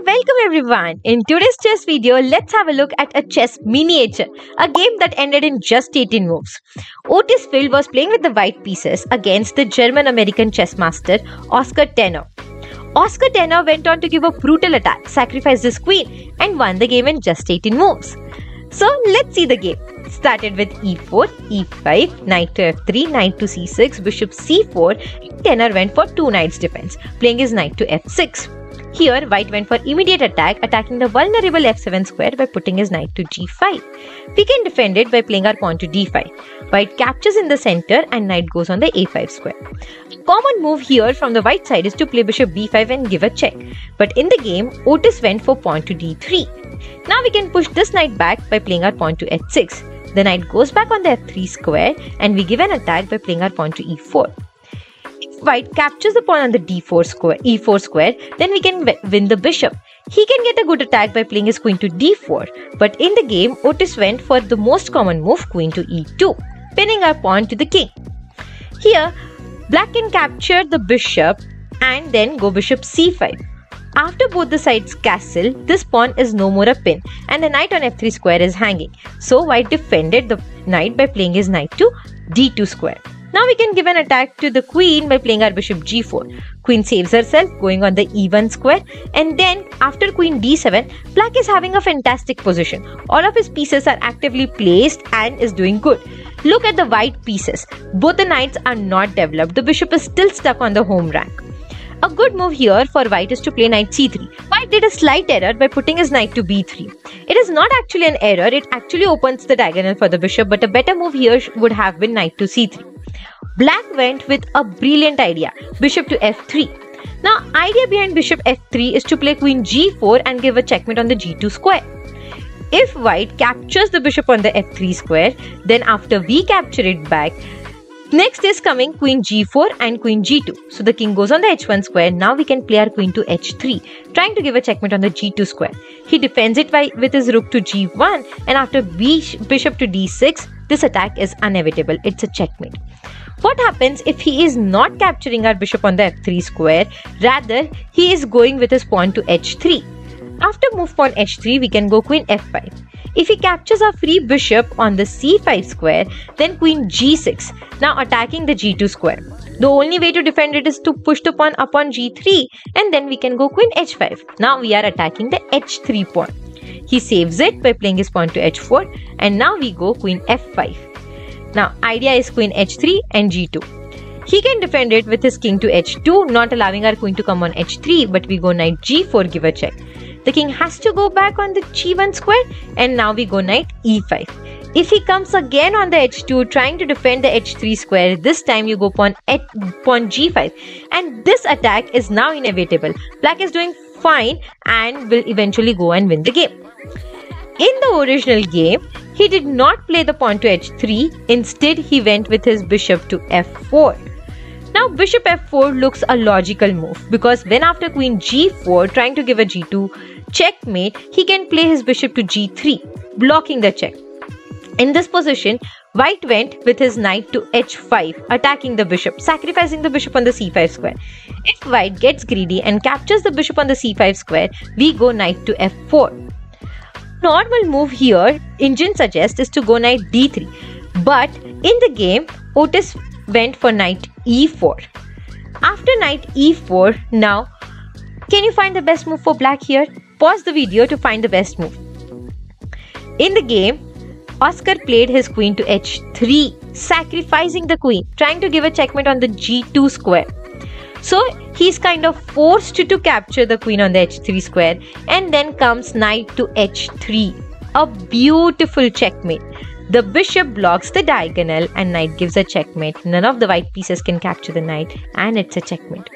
welcome everyone. In today's chess video, let's have a look at a chess miniature, a game that ended in just 18 moves. Otis was playing with the white pieces against the German-American chess master Oscar Tenner. Oscar Tenner went on to give a brutal attack, sacrificed his queen and won the game in just 18 moves. So let's see the game. Started with e4, e5, knight to f3, knight to c6, bishop c4. Tenner went for 2 knights defense, playing his knight to f6. Here, white went for immediate attack, attacking the vulnerable f7 square by putting his knight to g5. We can defend it by playing our pawn to d5. White captures in the center and knight goes on the a5 square. A common move here from the white side is to play bishop b5 and give a check. But in the game, Otis went for pawn to d3. Now we can push this knight back by playing our pawn to h6. The knight goes back on the f3 square and we give an attack by playing our pawn to e4. If white captures the pawn on the e4 square, then we can win the bishop. He can get a good attack by playing his queen to d4. But in the game, Otis went for the most common move, queen to e2, pinning our pawn to the king. Here, black can capture the bishop and then go bishop c5. After both the sides castle, this pawn is no more a pin and the knight on f3 square is hanging. So white defended the knight by playing his knight to d2 square. Now we can give an attack to the queen by playing our bishop g4. Queen saves herself going on the e1 square, and then after queen d7, black is having a fantastic position. All of his pieces are actively placed and is doing good. Look at the white pieces. Both the knights are not developed. The bishop is still stuck on the home rank. A good move here for white is to play knight c3. White did a slight error by putting his knight to b3. It is not actually an error, it actually opens the diagonal for the bishop, but a better move here would have been knight to c3. Black went with a brilliant idea, bishop to f3. Now, idea behind bishop f3 is to play queen g4 and give a checkmate on the g2 square. If white captures the bishop on the f3 square, then after we capture it back, next is coming queen g4 and queen g2. So the king goes on the h1 square. Now we can play our queen to h3, trying to give a checkmate on the g2 square. He defends it with his rook to g1, and after bishop to d6, this attack is inevitable. It's a checkmate. What happens if he is not capturing our bishop on the f3 square? Rather, he is going with his pawn to h3. After move pawn h3, we can go queen f5. If he captures our free bishop on the c5 square, then queen g6, now attacking the g2 square. The only way to defend it is to push the pawn up on g3, and then we can go queen h5. Now we are attacking the h3 pawn. He saves it by playing his pawn to h4, and now we go queen f5. Now, idea is queen h3 and g2. He can defend it with his king to h2, not allowing our queen to come on h3, but we go knight g4, give a check. The king has to go back on the g1 square, and now we go knight e5. If he comes again on the h2, trying to defend the h3 square, this time you go pawn g5, and this attack is now inevitable. Black is doing fine and will eventually go and win the game. In the original game, he did not play the pawn to h3. Instead, he went with his bishop to f4. Now, bishop f4 looks a logical move because when after queen g4, trying to give a g2 checkmate, he can play his bishop to g3, blocking the check. In this position, white went with his knight to h5, attacking the bishop, sacrificing the bishop on the c5 square. If white gets greedy and captures the bishop on the c5 square, we go knight to f4. Normal move here, engine suggests, is to go knight d3. But in the game, Otis went for knight e4. After knight e4, now, can you find the best move for black here? Pause the video to find the best move. In the game, Oscar played his queen to h3, sacrificing the queen, trying to give a checkmate on the g2 square. So he's kind of forced to capture the queen on the h3 square, and then comes knight to h3. A beautiful checkmate. The bishop blocks the diagonal and knight gives a checkmate. None of the white pieces can capture the knight, and it's a checkmate.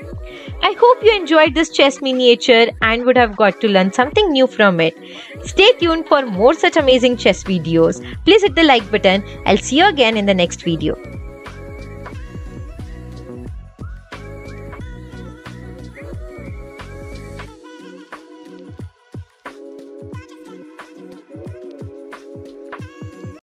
I hope you enjoyed this chess miniature and would have got to learn something new from it. Stay tuned for more such amazing chess videos. Please hit the like button. I'll see you again in the next video.